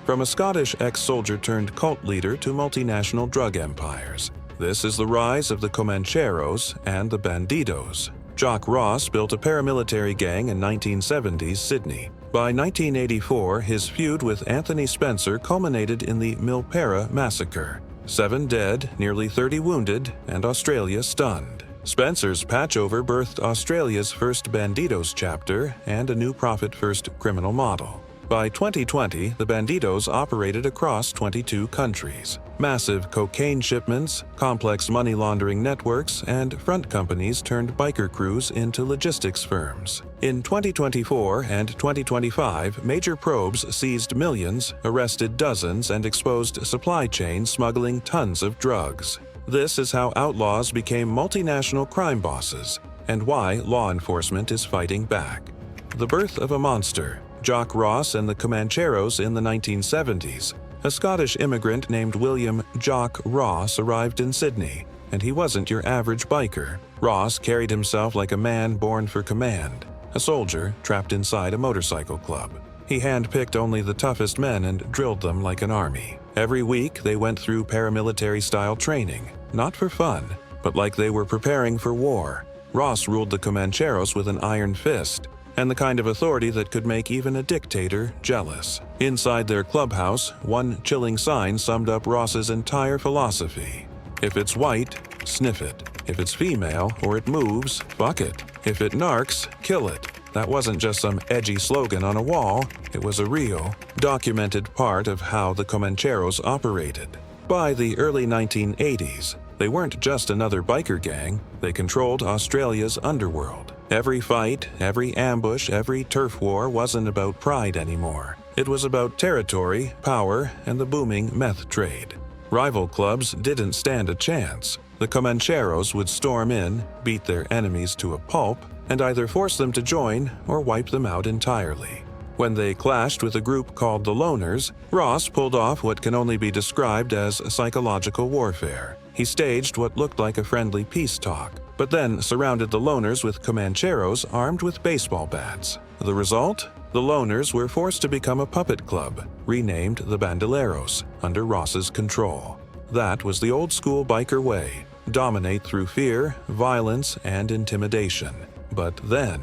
From a Scottish ex-soldier turned cult leader to multinational drug empires. This is the rise of the Comancheros and the Bandidos. Jock Ross built a paramilitary gang in 1970s Sydney. By 1984, his feud with Anthony Spencer culminated in the Milperra massacre. 7 dead, nearly 30 wounded, and Australia stunned. Spencer's patchover birthed Australia's first Bandidos chapter and a new profit-first criminal model. By 2020, the Bandidos operated across 22 countries. Massive cocaine shipments, complex money laundering networks, and front companies turned biker crews into logistics firms. In 2024 and 2025, major probes seized millions, arrested dozens, and exposed supply chains smuggling tons of drugs. This is how outlaws became multinational crime bosses, and why law enforcement is fighting back. The birth of a monster. Jock Ross and the Comancheros in the 1970s. A Scottish immigrant named William Jock Ross arrived in Sydney, and he wasn't your average biker. Ross carried himself like a man born for command, a soldier trapped inside a motorcycle club. He handpicked only the toughest men and drilled them like an army. Every week, they went through paramilitary-style training, not for fun, but like they were preparing for war. Ross ruled the Comancheros with an iron fist, and the kind of authority that could make even a dictator jealous. Inside their clubhouse, one chilling sign summed up Ross's entire philosophy. If it's white, sniff it. If it's female or it moves, fuck it. If it narcs, kill it. That wasn't just some edgy slogan on a wall, it was a real, documented part of how the Comancheros operated. By the early 1980s, they weren't just another biker gang, they controlled Australia's underworld. Every fight, every ambush, every turf war wasn't about pride anymore. It was about territory, power, and the booming meth trade. Rival clubs didn't stand a chance. The Comancheros would storm in, beat their enemies to a pulp, and either force them to join or wipe them out entirely. When they clashed with a group called the Loners, Ross pulled off what can only be described as psychological warfare. He staged what looked like a friendly peace talk, but then surrounded the Loners with Comancheros armed with baseball bats. The result? The Loners were forced to become a puppet club, renamed the Bandidos, under Ross's control. That was the old-school biker way: dominate through fear, violence, and intimidation. But then,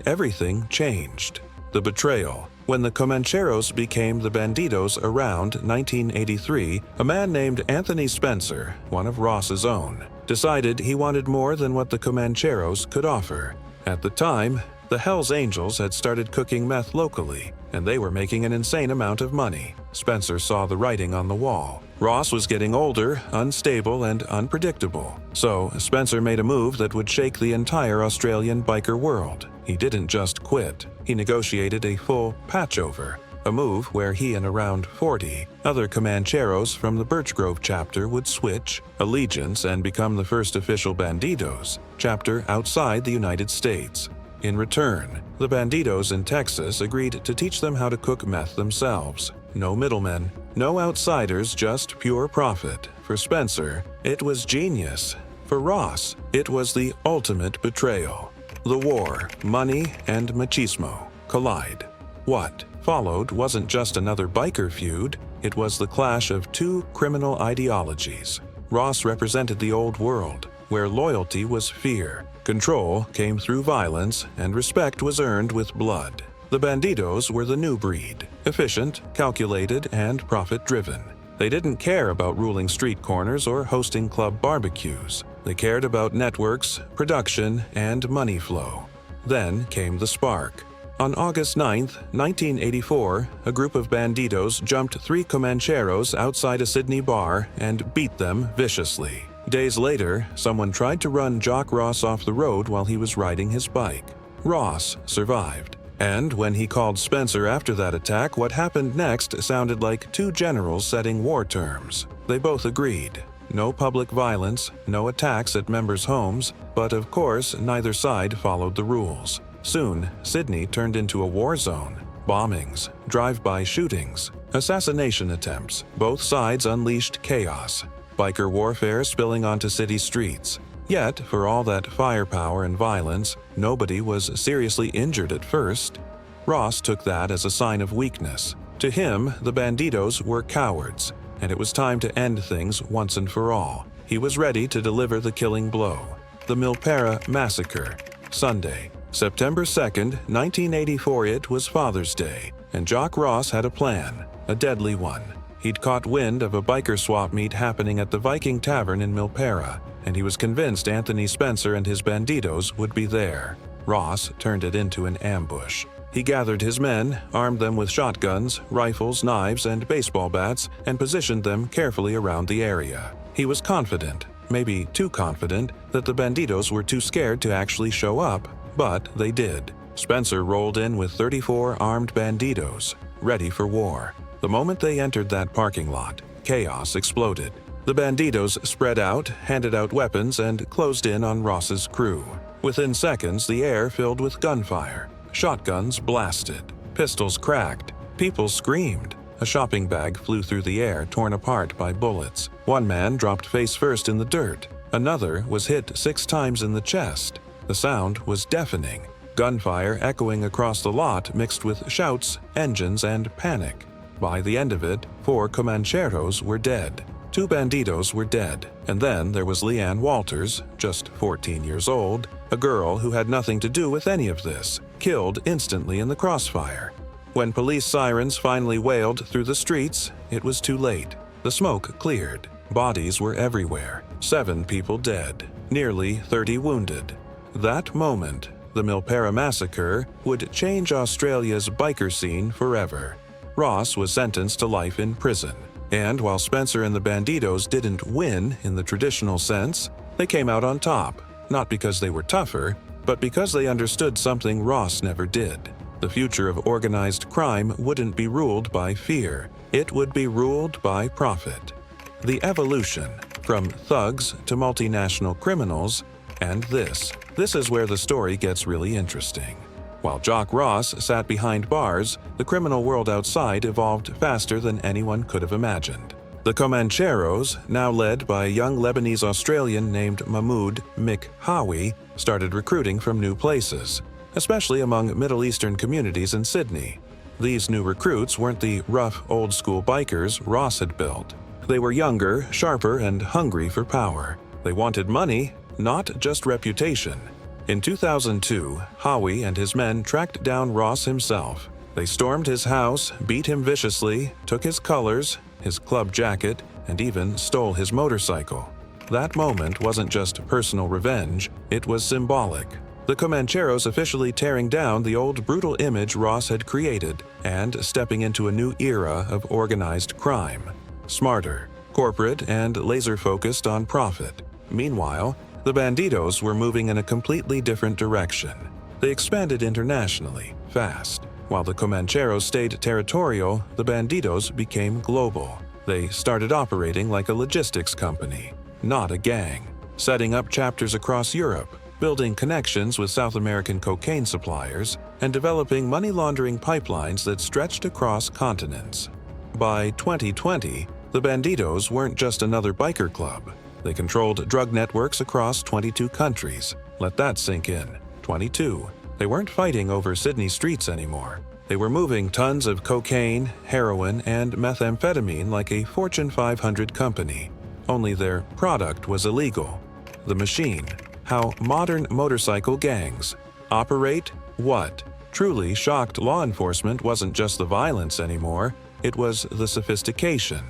everything changed. The betrayal. When the Comancheros became the Bandidos around 1983, a man named Anthony Spencer, one of Ross's own, decided he wanted more than what the Comancheros could offer. At the time, the Hells Angels had started cooking meth locally, and they were making an insane amount of money. Spencer saw the writing on the wall. Ross was getting older, unstable, and unpredictable. So Spencer made a move that would shake the entire Australian biker world. He didn't just quit. He negotiated a full patchover, a move where he and around 40 other Comancheros from the Birchgrove chapter would switch allegiance and become the first official Bandidos chapter outside the United States. In return, the Bandidos in Texas agreed to teach them how to cook meth themselves. No middlemen, no outsiders, just pure profit. For Spencer, it was genius. For Ross, it was the ultimate betrayal. The war, money, and machismo collide. What followed wasn't just another biker feud, it was the clash of two criminal ideologies. Ross represented the old world, where loyalty was fear, control came through violence, and respect was earned with blood. The Bandidos were the new breed, efficient, calculated, and profit-driven. They didn't care about ruling street corners or hosting club barbecues. They cared about networks, production, and money flow. Then came the spark. On August 9, 1984, a group of Bandidos jumped 3 Comancheros outside a Sydney bar and beat them viciously. Days later, someone tried to run Jock Ross off the road while he was riding his bike. Ross survived. And when he called Spencer after that attack, what happened next sounded like two generals setting war terms. They both agreed. No public violence, no attacks at members' homes, but of course, neither side followed the rules. Soon, Sydney turned into a war zone. Bombings, drive-by shootings, assassination attempts. Both sides unleashed chaos. Biker warfare spilling onto city streets. Yet, for all that firepower and violence, nobody was seriously injured at first. Ross took that as a sign of weakness. To him, the Bandidos were cowards, and it was time to end things once and for all. He was ready to deliver the killing blow. The Milperra massacre. Sunday, September 2nd, 1984. It was Father's Day, and Jock Ross had a plan, a deadly one. He'd caught wind of a biker swap meet happening at the Viking Tavern in Milperra, and he was convinced Anthony Spencer and his Bandidos would be there. Ross turned it into an ambush. He gathered his men, armed them with shotguns, rifles, knives, and baseball bats, and positioned them carefully around the area. He was confident, maybe too confident, that the Bandidos were too scared to actually show up, but they did. Spencer rolled in with 34 armed Bandidos, ready for war. The moment they entered that parking lot, chaos exploded. The Bandidos spread out, handed out weapons, and closed in on Ross's crew. Within seconds, the air filled with gunfire. Shotguns blasted. Pistols cracked. People screamed. A shopping bag flew through the air, torn apart by bullets. One man dropped face first in the dirt. Another was hit 6 times in the chest. The sound was deafening. Gunfire echoing across the lot mixed with shouts, engines, and panic. By the end of it, 4 Comancheros were dead. 2 Bandidos were dead, and then there was Leanne Walters, just 14 years old, a girl who had nothing to do with any of this, killed instantly in the crossfire. When police sirens finally wailed through the streets, it was too late. The smoke cleared. Bodies were everywhere. 7 people dead, nearly 30 wounded. That moment, the Milperra massacre, would change Australia's biker scene forever. Ross was sentenced to life in prison. And while Spencer and the Bandidos didn't win in the traditional sense, they came out on top, not because they were tougher, but because they understood something Ross never did. The future of organized crime wouldn't be ruled by fear. It would be ruled by profit. The evolution, from thugs to multinational criminals, and this is where the story gets really interesting. While Jock Ross sat behind bars, the criminal world outside evolved faster than anyone could have imagined. The Comancheros, now led by a young Lebanese-Australian named Mahmoud Mick Howie, started recruiting from new places, especially among Middle Eastern communities in Sydney. These new recruits weren't the rough, old-school bikers Ross had built. They were younger, sharper, and hungry for power. They wanted money, not just reputation. In 2002, Howie and his men tracked down Ross himself. They stormed his house, beat him viciously, took his colors, his club jacket, and even stole his motorcycle. That moment wasn't just personal revenge, it was symbolic. The Comancheros officially tearing down the old brutal image Ross had created and stepping into a new era of organized crime. Smarter, corporate, and laser-focused on profit. Meanwhile, the Bandidos were moving in a completely different direction. They expanded internationally, fast. While the Comancheros stayed territorial, the Bandidos became global. They started operating like a logistics company, not a gang, setting up chapters across Europe, building connections with South American cocaine suppliers, and developing money laundering pipelines that stretched across continents. By 2020, the Bandidos weren't just another biker club. They controlled drug networks across 22 countries. Let that sink in. 22. They weren't fighting over Sydney streets anymore. They were moving tons of cocaine, heroin, and methamphetamine like a Fortune 500 company. Only their product was illegal. The machine. How modern motorcycle gangs operate what? Truly shocked law enforcement wasn't just the violence anymore, it was the sophistication.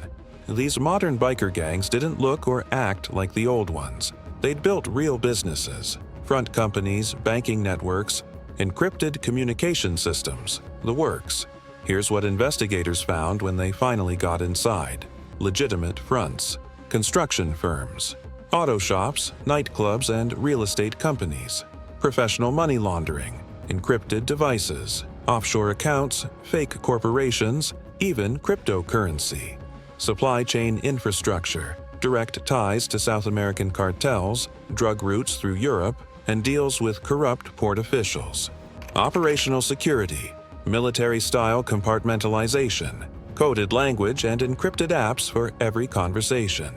These modern biker gangs didn't look or act like the old ones. They'd built real businesses, front companies, banking networks, encrypted communication systems, the works. Here's what investigators found when they finally got inside. Legitimate fronts, construction firms, auto shops, nightclubs, and real estate companies, professional money laundering, encrypted devices, offshore accounts, fake corporations, even cryptocurrency. Supply chain infrastructure, direct ties to South American cartels, drug routes through Europe, and deals with corrupt port officials. Operational security, military-style compartmentalization, coded language and encrypted apps for every conversation.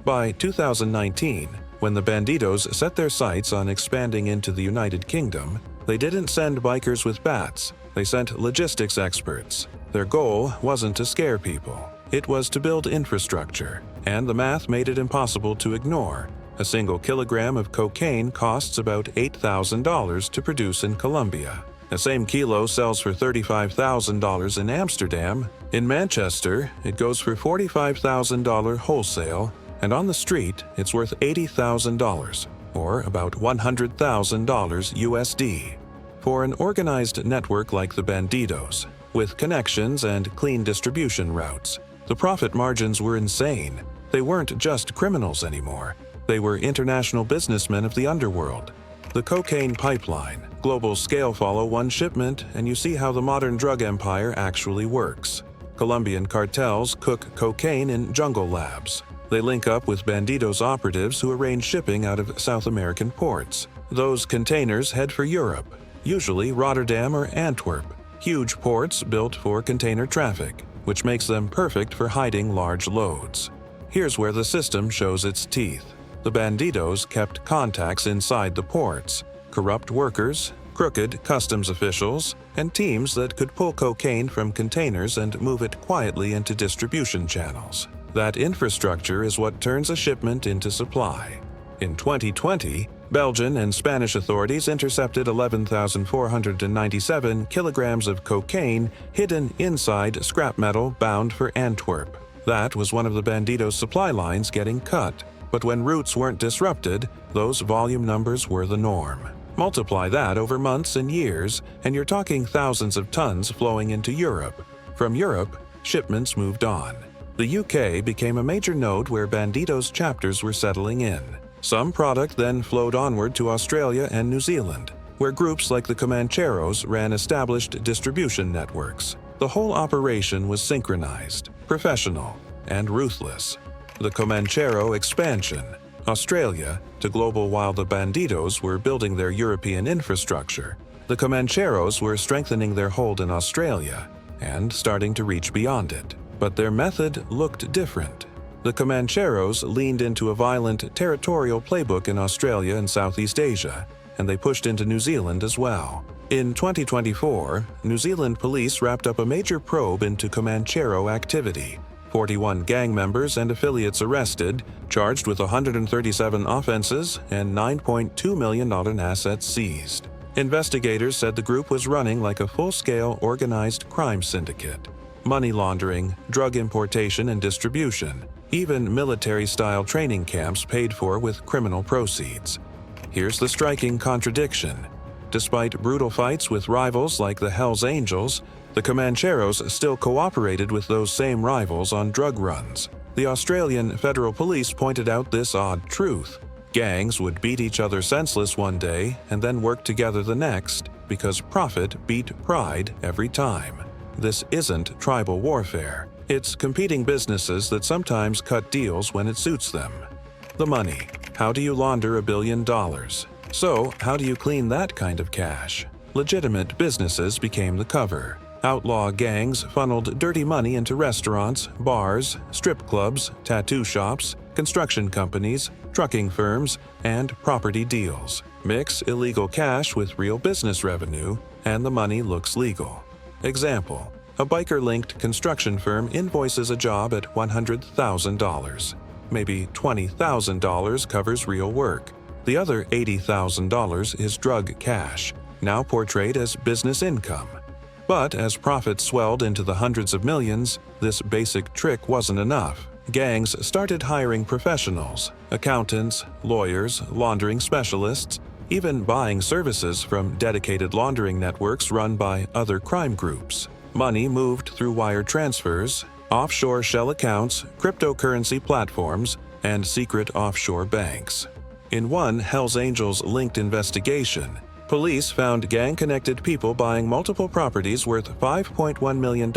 By 2019, when the Bandidos set their sights on expanding into the United Kingdom, they didn't send bikers with bats, they sent logistics experts. Their goal wasn't to scare people. It was to build infrastructure, and the math made it impossible to ignore. A single kilogram of cocaine costs about $8,000 to produce in Colombia. The same kilo sells for $35,000 in Amsterdam. In Manchester, it goes for $45,000 wholesale, and on the street, it's worth $80,000, or about $100,000 USD. For an organized network like the Bandidos, with connections and clean distribution routes, the profit margins were insane. They weren't just criminals anymore. They were international businessmen of the underworld. The cocaine pipeline, global scale follow one shipment, and you see how the modern drug empire actually works. Colombian cartels cook cocaine in jungle labs. They link up with Bandidos operatives who arrange shipping out of South American ports. Those containers head for Europe, usually Rotterdam or Antwerp, huge ports built for container traffic, which makes them perfect for hiding large loads. Here's where the system shows its teeth. The Bandidos kept contacts inside the ports, corrupt workers, crooked customs officials, and teams that could pull cocaine from containers and move it quietly into distribution channels. That infrastructure is what turns a shipment into supply. In 2020, Belgian and Spanish authorities intercepted 11,497 kilograms of cocaine hidden inside scrap metal bound for Antwerp. That was one of the Bandidos' supply lines getting cut. But when routes weren't disrupted, those volume numbers were the norm. Multiply that over months and years, and you're talking thousands of tons flowing into Europe. From Europe, shipments moved on. The UK became a major node where Bandidos chapters were settling in. Some product then flowed onward to Australia and New Zealand, where groups like the Comancheros ran established distribution networks. The whole operation was synchronized, professional, and ruthless. The Comanchero expansion, Australia to global while the Bandidos were building their European infrastructure. The Comancheros were strengthening their hold in Australia and starting to reach beyond it. But their method looked different. The Comancheros leaned into a violent territorial playbook in Australia and Southeast Asia, and they pushed into New Zealand as well. In 2024, New Zealand police wrapped up a major probe into Comanchero activity. 41 gang members and affiliates arrested, charged with 137 offenses and $9.2 million in assets seized. Investigators said the group was running like a full-scale organized crime syndicate. Money laundering, drug importation and distribution, even military-style training camps paid for with criminal proceeds. Here's the striking contradiction. Despite brutal fights with rivals like the Hells Angels, the Comancheros still cooperated with those same rivals on drug runs. The Australian Federal Police pointed out this odd truth. Gangs would beat each other senseless one day and then work together the next because profit beat pride every time. This isn't tribal warfare. It's competing businesses that sometimes cut deals when it suits them. The money. How do you launder $1 billion? So, how do you clean that kind of cash? Legitimate businesses became the cover. Outlaw gangs funneled dirty money into restaurants, bars, strip clubs, tattoo shops, construction companies, trucking firms, and property deals. Mix illegal cash with real business revenue, and the money looks legal. Example: a biker-linked construction firm invoices a job at $100,000. Maybe $20,000 covers real work. The other $80,000 is drug cash, now portrayed as business income. But as profits swelled into the hundreds of millions, this basic trick wasn't enough. Gangs started hiring professionals, accountants, lawyers, laundering specialists, even buying services from dedicated laundering networks run by other crime groups. Money moved through wire transfers, offshore shell accounts, cryptocurrency platforms, and secret offshore banks. In one Hells Angels-linked investigation, police found gang-connected people buying multiple properties worth $5.1 million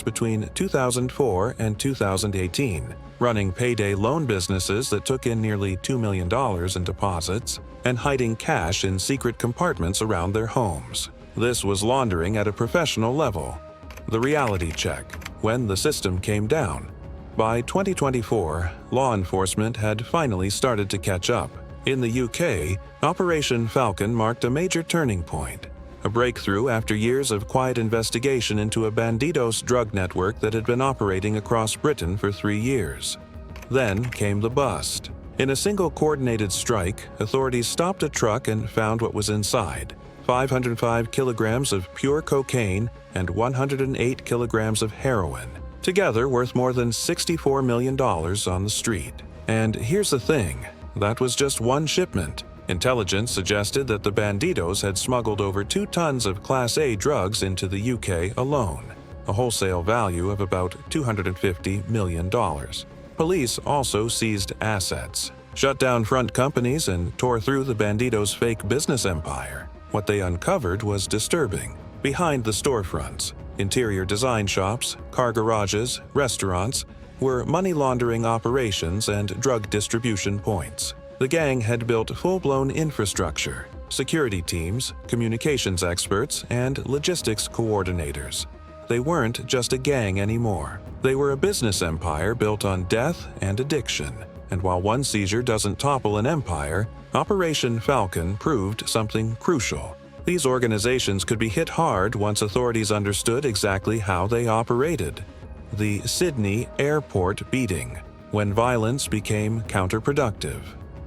between 2004 and 2018, running payday loan businesses that took in nearly $2 million in deposits, and hiding cash in secret compartments around their homes. This was laundering at a professional level. The reality check, when the system came down. By 2024, law enforcement had finally started to catch up. In the UK, Operation Falcon marked a major turning point. a breakthrough after years of quiet investigation into a Bandidos drug network that had been operating across Britain for 3 years. Then came the bust. In a single coordinated strike, authorities stopped a truck and found what was inside: 505 kilograms of pure cocaine and 108 kilograms of heroin, together worth more than $64 million on the street. And here's the thing, that was just one shipment. Intelligence suggested that the Bandidos had smuggled over 2 tons of Class A drugs into the UK alone, a wholesale value of about $250 million. Police also seized assets, shut down front companies, and tore through the Bandidos' fake business empire. What they uncovered was disturbing. Behind the storefronts, interior design shops, car garages, restaurants, were money laundering operations and drug distribution points. The gang had built full-blown infrastructure, security teams, communications experts, and logistics coordinators. They weren't just a gang anymore. They were a business empire built on death and addiction. And while one seizure doesn't topple an empire, Operation Falcon proved something crucial. These organizations could be hit hard once authorities understood exactly how they operated. The Sydney airport beating, when violence became counterproductive.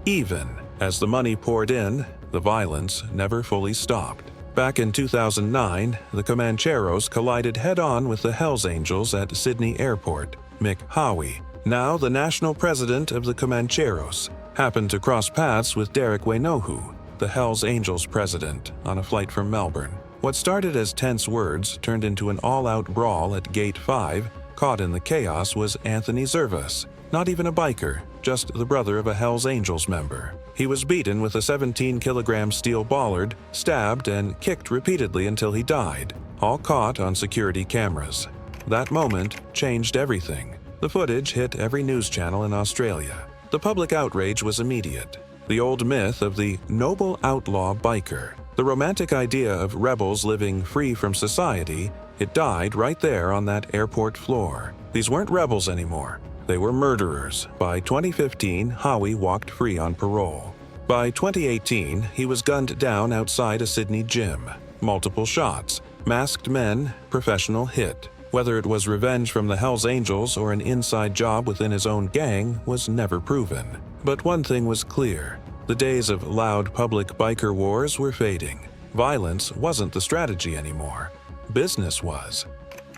Even as the money poured in, the violence never fully stopped. Back in 2009, the Comancheros collided head-on with the Hells Angels at Sydney Airport. Mick Howie, now the national president of the Comancheros, happened to cross paths with Derek Wainohu, the Hells Angels president, on a flight from Melbourne. What started as tense words turned into an all-out brawl at Gate 5. Caught in the chaos was Anthony Zervas, not even a biker, just the brother of a Hells Angels member. He was beaten with a 17-kilogram steel bollard, stabbed and kicked repeatedly until he died, all caught on security cameras. That moment changed everything. The footage hit every news channel in Australia. The public outrage was immediate. The old myth of the noble outlaw biker, the romantic idea of rebels living free from society, it died right there on that airport floor. These weren't rebels anymore. They were murderers. By 2015, Howie walked free on parole. By 2018, he was gunned down outside a Sydney gym. Multiple shots, masked men, professional hit. Whether it was revenge from the Hells Angels or an inside job within his own gang was never proven. But one thing was clear. The days of loud public biker wars were fading. Violence wasn't the strategy anymore. Business was.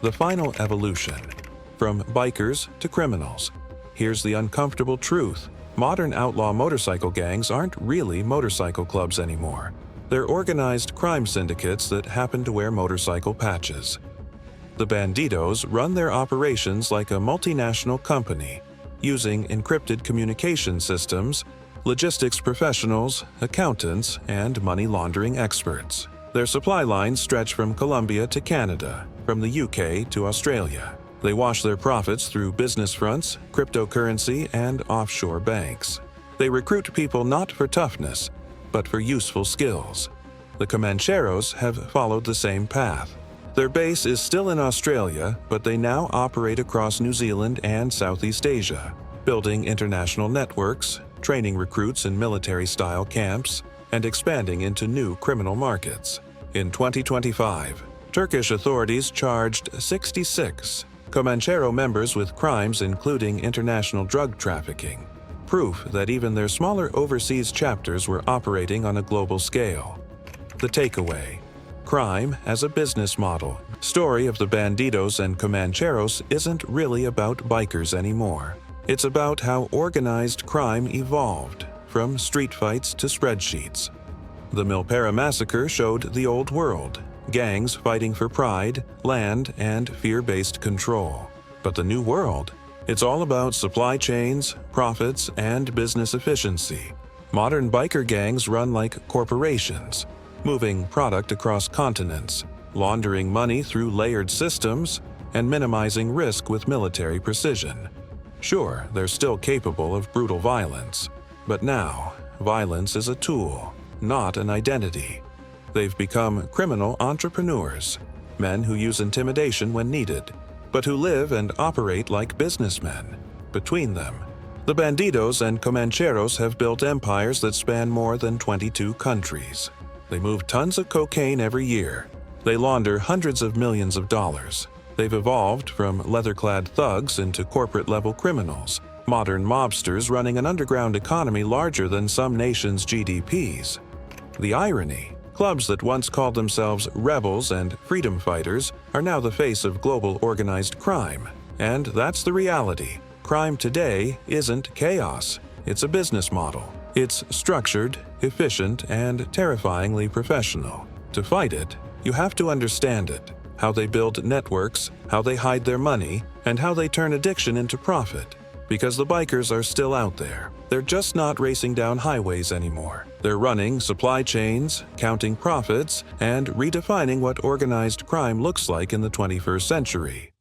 The final evolution. From bikers to criminals. Here's the uncomfortable truth. Modern outlaw motorcycle gangs aren't really motorcycle clubs anymore. They're organized crime syndicates that happen to wear motorcycle patches. The Bandidos run their operations like a multinational company, using encrypted communication systems, logistics professionals, accountants, and money laundering experts. Their supply lines stretch from Colombia to Canada, from the UK to Australia. They wash their profits through business fronts, cryptocurrency, and offshore banks. They recruit people not for toughness, but for useful skills. The Comancheros have followed the same path. Their base is still in Australia, but they now operate across New Zealand and Southeast Asia, building international networks, training recruits in military-style camps, and expanding into new criminal markets. In 2025, Turkish authorities charged 66 Comanchero members with crimes including international drug trafficking, proof that even their smaller overseas chapters were operating on a global scale. The takeaway: crime as a business model. Story of the Bandidos and Comancheros isn't really about bikers anymore. It's about how organized crime evolved, from street fights to spreadsheets. The Milperra massacre showed the old world, gangs fighting for pride, land, and fear-based control. But the new world? It's all about supply chains, profits, and business efficiency. Modern biker gangs run like corporations, moving product across continents, laundering money through layered systems, and minimizing risk with military precision. Sure, they're still capable of brutal violence, but now, violence is a tool, not an identity. They've become criminal entrepreneurs, men who use intimidation when needed, but who live and operate like businessmen. Between them, the Bandidos and Comancheros have built empires that span more than 22 countries. They move tons of cocaine every year. They launder hundreds of millions of dollars. They've evolved from leather-clad thugs into corporate-level criminals, modern mobsters running an underground economy larger than some nations' GDPs. The irony: clubs that once called themselves rebels and freedom fighters are now the face of global organized crime. And that's the reality. Crime today isn't chaos. It's a business model. It's structured, efficient, and terrifyingly professional. To fight it, you have to understand it. How they build networks, how they hide their money, and how they turn addiction into profit. Because the bikers are still out there. They're just not racing down highways anymore. They're running supply chains, counting profits, and redefining what organized crime looks like in the 21st century.